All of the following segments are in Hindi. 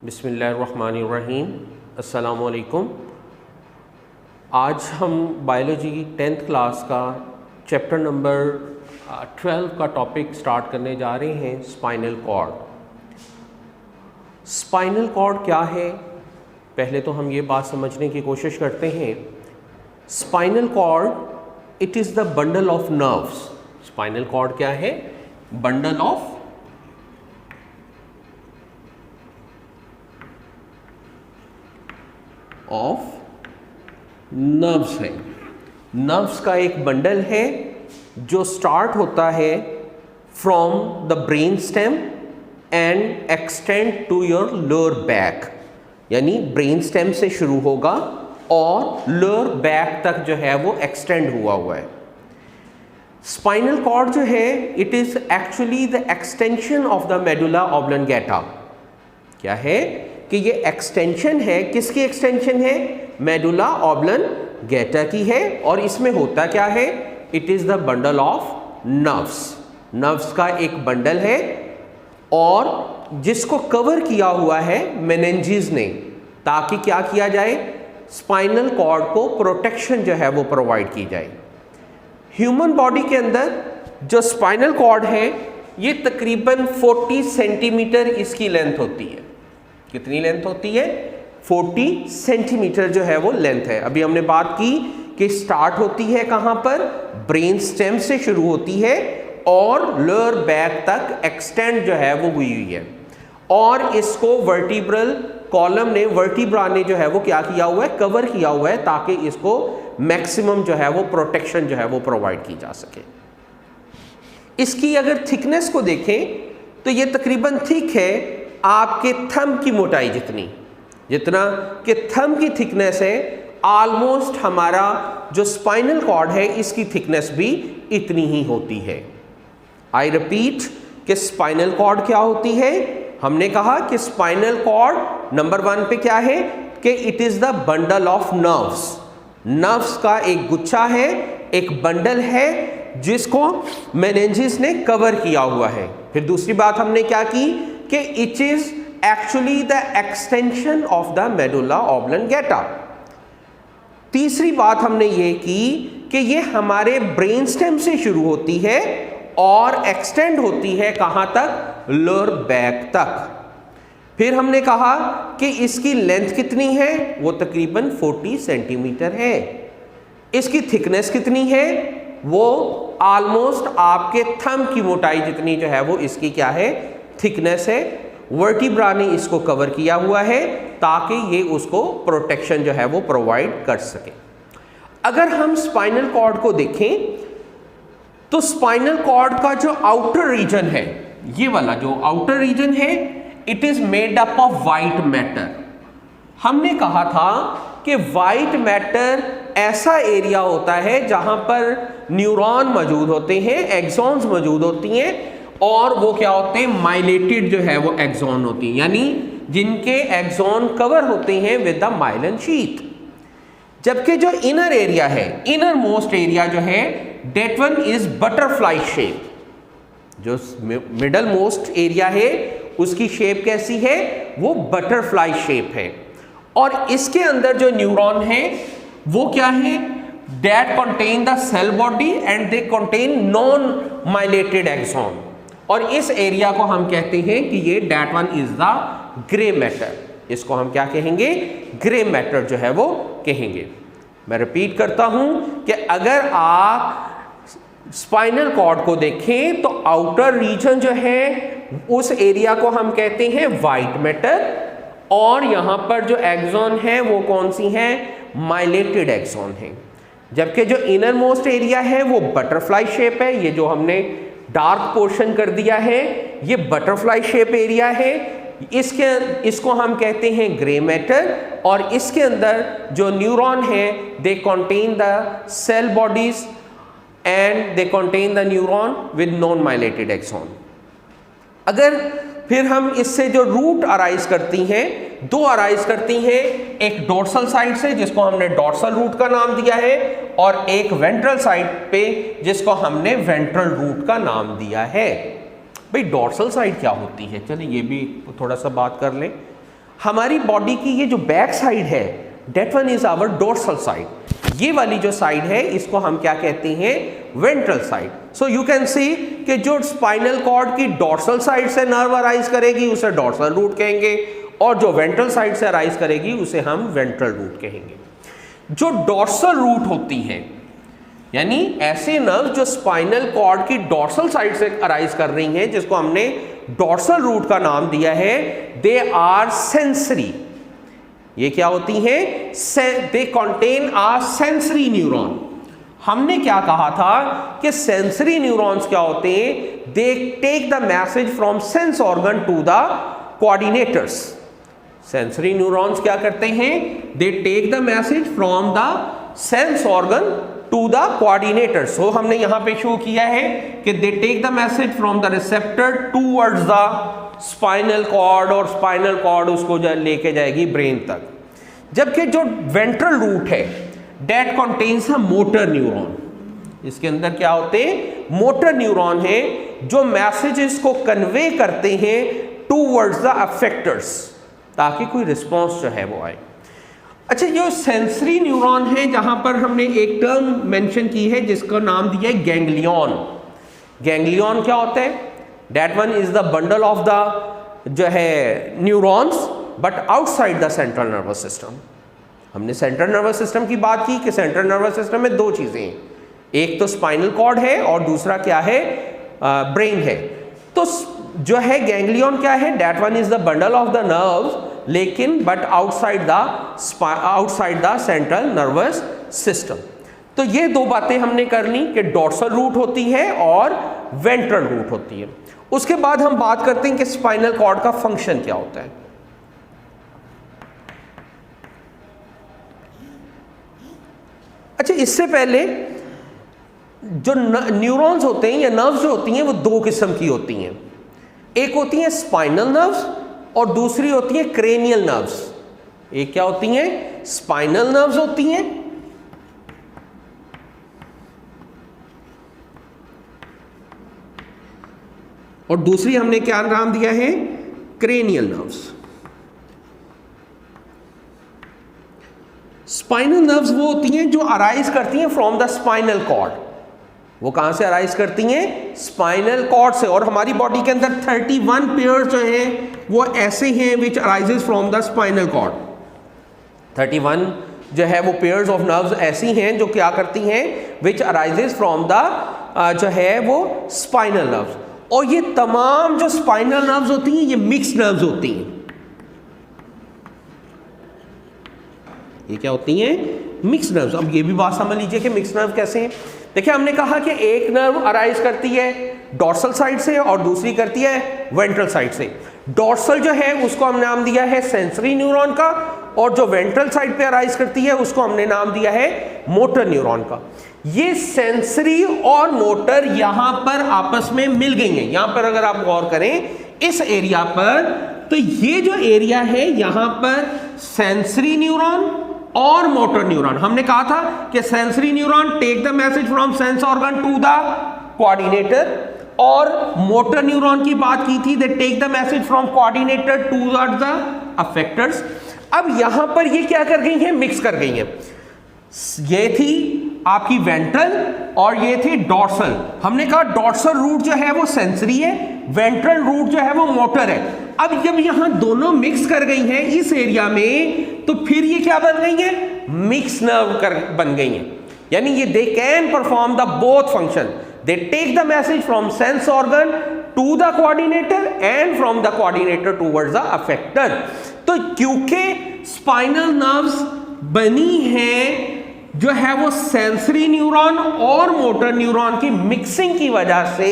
बिस्मिल्लाहिर्रहमानिर्रहीम। अस्सलामुअलैकुम। आज हम बायोलॉजी की 10th क्लास का चैप्टर नंबर 12 का टॉपिक स्टार्ट करने जा रहे हैं, स्पाइनल कॉर्ड। स्पाइनल कॉर्ड क्या है, पहले तो हम ये बात समझने की कोशिश करते हैं। Spinal cord it is the bundle of nerves. Spinal cord क्या है? बंडल ऑफ नर्व्स है। नर्व्स का एक बंडल है जो स्टार्ट होता है from the brain stem and extend to your lower back, यानी ब्रेन स्टेम से शुरू होगा और लोअर बैक तक जो है वो एक्सटेंड हुआ है। स्पाइनल कॉर्ड जो है it is actually the extension of the medulla oblongata. क्या है कि ये एक्सटेंशन है, किसकी एक्सटेंशन है? मेडुला ऑब्लंगेटा की है। और इसमें होता क्या है? It is the bundle of nerves. Nerves का एक बंडल है और जिसको कवर किया हुआ है मेनिंजेस ने, ताकि क्या किया जाए? स्पाइनल कॉर्ड को प्रोटेक्शन जो है वो प्रोवाइड की जाए। ह्यूमन बॉडी के अंदर जो स्पाइनल कॉर्ड है ये तकरीबन 40 सेंटीमीटर इसकी लेंथ होती है। कितनी लेंथ होती है? 40 सेंटीमीटर जो है वो लेंथ है। अभी हमने बात की कि स्टार्ट होती है कहाँ पर? ब्रेन स्टेम से शुरू होती है और लोअर बैक तक एक्सटेंड जो है वो हुई है। और इसको वर्टिब्रल कॉलम ने, वर्टिब्रा ने जो है वो क्या किया हुआ है? कवर किया हुआ है, ताकि इसको मैक्सिमम जो है वो प्रोटेक्शन जो है वो प्रोवाइड की जा सके। इसकी अगर थिकनेस को देखें तो ये तकरीबन थिक है आपके थंब की मोटाई जितनी, जितना कि थंब की थिकनेस है, ऑलमोस्ट हमारा जो स्पाइनल कॉर्ड है इसकी थिकनेस भी इतनी ही होती है। आई रिपीट कि स्पाइनल कॉर्ड क्या होती है? हमने कहा कि स्पाइनल कॉर्ड नंबर 1 पे क्या है कि it is the bundle of nerves. Nerves का एक गुच्छा है, एक बंडल है जिसको मेनिंजेस ने कवर किया हुआ है। फिर दूसरी बात हमने क्या की कि it is actually the extension of the medulla oblongata. तीसरी बात हमने ये की कि ये हमारे ब्रेन स्टेम से शुरू होती है और एक्सटेंड होती है कहां तक? लोअर बैक तक। फिर हमने कहा कि इसकी लेंथ कितनी है? वो तकरीबन 40 सेंटीमीटर है। इसकी थिकनेस कितनी है? वो ऑलमोस्ट आपके थंब की मोटाई जितनी जो है वो इसकी क्या है? थिकनेस है। वर्टिब्रा ने इसको कवर किया हुआ है ताकि ये उसको प्रोटेक्शन जो है वो प्रोवाइड कर सके। अगर हम स्पाइनल कॉर्ड को देखें तो स्पाइनल कॉर्ड का जो आउटर रीजन है, ये वाला जो आउटर रीजन है, it is made up of white matter. हमने कहा था कि वाइट मैटर ऐसा एरिया होता है जहां पर न्यूरॉन मौजूद होते हैं, एक्सॉन्स मौजूद होती हैं, और वो क्या होते हैं? माइलेटेड जो है वो एक्सॉन होती है, यानी जिनके एक्सॉन कवर होते हैं विद द माइलिन शीथ। जबकि जो इनर एरिया है, इनर मोस्ट एरिया जो है, that one is butterfly shape. जो मिडल मोस्ट एरिया है उसकी शेप कैसी है? वो बटरफ्लाई शेप है। और इसके अंदर जो न्यूरॉन है वो क्या है? That contain the cell body and they contain non myelinated axon. और इस एरिया को हम कहते हैं कि ये that one is the grey matter. इसको हम क्या कहेंगे? ग्रे मैटर जो है वो कहेंगे। मैं रिपीट करता हूं कि अगर आप स्पाइनल कॉर्ड को देखें तो आउटर रीजन जो है उस एरिया को हम कहते हैं वाइट मैटर, और यहां पर जो एक्सॉन है वो कौन सी है? माइलेटेड एक्सॉन है। जबकि जो इनर मोस्ट एरिया है वो बटरफ्लाई शेप है। ये जो हमने डार्क पोर्शन कर दिया है ये बटरफ्लाई शेप एरिया है। इसको हम कहते हैं ग्रे मैटर। और इसके अंदर जो न्यूरॉन है they contain the cell bodies and they contain the neuron with non myelinated axon. अगर फिर हम इससे जो रूट अराइज करती हैं, दो अराइज करती हैं, एक डोर्सल साइड से जिसको हमने डोर्सल रूट का नाम दिया है, और एक वेंट्रल साइड पे जिसको हमने वेंट्रल रूट का नाम दिया है। भाई डोर्सल साइड क्या होती है? चलिए ये भी थोड़ा सा बात कर लें। हमारी बॉडी की ये जो बैक साइड है, that one is our dorsal side। ये वाली जो साइड है इसको हम क्या कहते हैं, ventral side. So you can see कि जो स्पाइनल कॉर्ड की डॉर्सल साइड से नर्व अराइज करेगी उसे डॉर्सल रूट कहेंगे, और जो वेंट्रल साइड से अराइज करेगी उसे हम वेंट्रल रूट कहेंगे। जो डॉर्सल रूट होती हैं, यानी ऐसे नर्व जो स्पाइनल कॉर्ड की डॉर्सल साइड से अराइज कर रही हैं, जिसको हमने डॉर्सल रूट का नाम दिया है, दे आर सेंसरी। ये क्या होती हैं, they contain a sensory neuron. हमने क्या कहा था कि सेंसरी न्यूरॉन्स क्या होते हैं, they take the message from sense organ to the coordinators. Sensory neurons क्या करते हैं, they take the message from the sense organ to the coordinator. So हमने यहां पे शो किया है कि they take the message from the receptor towards the spinal cord, और स्पाइनल कॉर्ड उसको लेके जाएगी ब्रेन तक। जबकि जो वेंट्रल रूट है, that contains a motor neuron. इसके अंदर क्या होते हैं, मोटर न्यूरॉन है जो मैसेजेस को कन्वे करते हैं टूवर्ड्स द अफेक्टर्स, ताकि कोई रिस्पॉन्स जो है वो आए। अच्छा, जो सेंसरी न्यूरॉन है, जहां पर हमने एक टर्म मेंशन की है जिसका नाम दिया है गैंग्लियन। गैंग्लियन क्या होता है, that one is the bundle of the जो है neurons but outside the central nervous system. हमने सेंट्रल नर्वस सिस्टम की बात की कि सेंट्रल नर्वस सिस्टम में दो चीजें हैं, एक तो स्पाइनल कॉर्ड है और दूसरा क्या है, ब्रेन है। तो जो है गैंग्लियन क्या है, that one is the bundle of the nerves, लेकिन but outside the central nervous system. तो ये दो बातें हमने कर ली कि डॉर्सल रूट होती है और वेंट्रल रूट होती है। उसके बाद हम बात करते हैं कि स्पाइनल कॉर्ड का फंक्शन क्या होता है। अच्छा, इससे पहले जो न्यूरॉन्स होते हैं या नर्व्स जो होती हैं वो दो किस्म की होती हैं। एक होती हैं स्पाइनल नर्व्स और दूसरी होती है क्रेनियल नर्व्स। एक क्या होती हैं, स्पाइनल नर्व्स होती हैं, और दूसरी हमने क्या नाम दिया है, क्रेनियल नर्व्स। स्पाइनल नर्व्स वो होती हैं जो अराइज करती हैं फ्रॉम द स्पाइनल कॉर्ड। वो कहां से अराइज करती हैं, स्पाइनल कॉर्ड से। और हमारी बॉडी के अंदर 31 पेयर्स जो हैं वो ऐसे हैं which arises from the spinal cord. 31 जो है वो पेयर्स ऑफ नर्व्स ऐसी हैं जो क्या करती हैं, विच अराइजेस फ्रॉम द जो है वो स्पाइनल नर्व्स। और ये तमाम जो स्पाइनल नर्व्स होती हैं ये मिक्स नर्व्स होती हैं। ये क्या होती हैं, मिक्स नर्व्स। अब ये भी बात समझ लीजिए कि मिक्स नर्व कैसे हैं। देखिए, हमने कहा कि एक नर्व अराइज करती है डॉर्सल साइड से और दूसरी करती है वेंट्रल साइड से। डॉर्सल जो है उसको हमने नाम दिया है सेंसरी न्यूरॉन का, और जो वेंट्रल साइड पे अराइज करती है उसको हमने नाम दिया है मोटर न्यूरॉन का। ये सेंसरी और मोटर यहां पर आपस में मिल गई हैं। यहां पर अगर आप गौर करें इस एरिया पर, तो ये जो एरिया है यहां पर सेंसरी न्यूरॉन और मोटर न्यूरॉन। हमने कहा था कि sensory neuron take the message from sense organ to the coordinator, और मोटर न्यूरॉन की बात की थी, they take the message from coordinator to the effectors. अब यहां पर ये क्या कर गई हैं, मिक्स कर गई हैं। ये थी आपकी वेंट्रल और ये थी डॉर्सल। हमने कहा डॉर्सल रूट जो है वो सेंसरी है, वेंट्रल रूट जो है वो मोटर है। अब जब यहां दोनों मिक्स कर गई हैं इस एरिया में, तो फिर ये क्या बन गई है, मिक्स नर्व बन गई हैं। यानी ये they can perform the both function, they take the message from sense organ to the coordinator and from the coordinator towards the effector. तो क्योंकि स्पाइनल नर्व्स बनी हैं जो है वो सेंसरी न्यूरॉन और मोटर न्यूरॉन की मिक्सिंग की वजह से,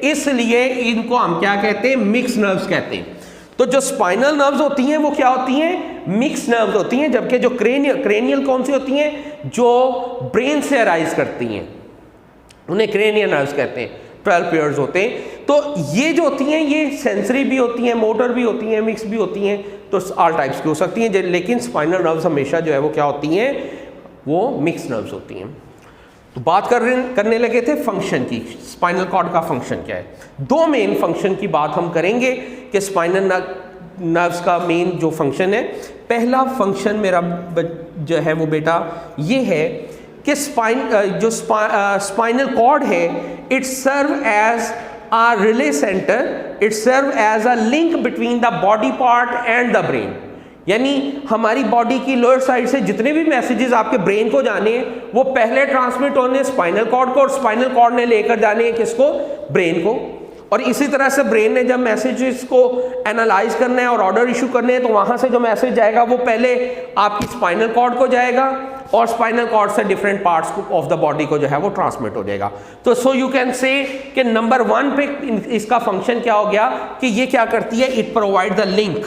इसलिए इनको हम क्या कहते हैं, मिक्स नर्व्स कहते हैं। तो जो स्पाइनल नर्व्स होती हैं वो क्या होती हैं, मिक्स नर्व्स होती हैं। जबकि जो क्रेनियल कौन सी होती हैं, जो ब्रेन से अराइज करती हैं, उन्हें क्रेनियल नर्व्स कहते हैं। 12 पेयर्स होते हैं। तो ये जो होती हैं ये सेंसरी भी होती हैं, मोटर भी होती हैं, मिक्स भी होती हैं, तो ऑल टाइप्स की हो सकती हैं। लेकिन स्पाइनल नर्व्स हमेशा जो है वो क्या होती हैं, वो मिक्स नर्व्स होती हैं। तो बात करने लगे थे फंक्शन की, स्पाइनल कॉर्ड का फंक्शन क्या है। दो मेन फंक्शन की बात हम करेंगे कि स्पाइनल नर्व्स का मेन जो फंक्शन है, पहला फंक्शन मेरा जो है वो बेटा ये है कि स्पाइनल कॉर्ड है, it serve as a relay center, it serve as a link between the body part and the brain। यानी हमारी बॉडी की लोअर साइड से जितने भी मैसेजेस आपके ब्रेन को जाने हैं वो पहले ट्रांसमिट होने स्पाइनल कॉर्ड को, और स्पाइनल कॉर्ड ने लेकर जाने हैं किसको, ब्रेन को। और इसी तरह से ब्रेन ने जब मैसेजेस को एनालाइज करना है और ऑर्डर इशू करने हैं तो वहां से जो मैसेज जाएगा वो पहले आपकी स्पाइनल कॉर्ड को जाएगा और स्पाइनल कॉर्ड से different parts of the body को जो है वो ट्रांसमिट हो जाएगा। तो सो यू कैन से कि नंबर 1 पे इसका फंक्शन क्या हो गया कि ये क्या करती है, इट प्रोवाइड द लिंक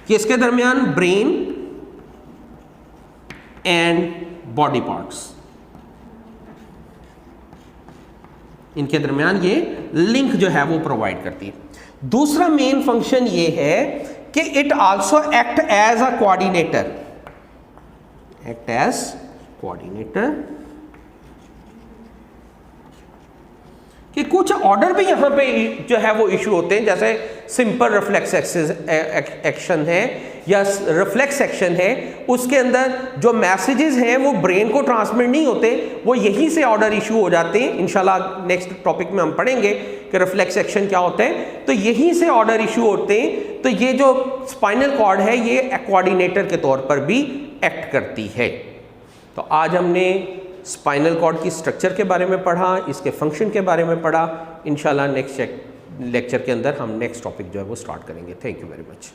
किसके दरमियान, ब्रेन एंड बॉडी पार्ट्स, इनके दरमियान ये लिंक जो है वो प्रोवाइड करती है। दूसरा मेन फंक्शन ये है कि it also act as a coordinator, act as coordinator, कि कुछ ऑर्डर भी यहां पे जो है वो इशू होते हैं, जैसे सिंपल रिफ्लेक्स एक्शन है या रिफ्लेक्स एक्शन है, उसके अंदर जो मैसेजेस हैं वो ब्रेन को ट्रांसमिट नहीं होते, वो यहीं से ऑर्डर इशू हो जाते हैं। इंशाल्लाह नेक्स्ट टॉपिक में हम पढ़ेंगे कि रिफ्लेक्स एक्शन क्या होते हैं, तो यहीं से ऑर्डर इशू होते हैं। तो ये जो स्पाइनल कॉर्ड है ये कोऑर्डिनेटर के तौर पर भी एक्ट करती है। तो आज हमने स्पाइनल कॉर्ड की स्ट्रक्चर के बारे में पढ़ा, इसके फंक्शन के बारे में पढ़ा। इंशाल्लाह नेक्स्ट लेक्चर के अंदर हम नेक्स्ट टॉपिक जो है वो स्टार्ट करेंगे। Thank you very much.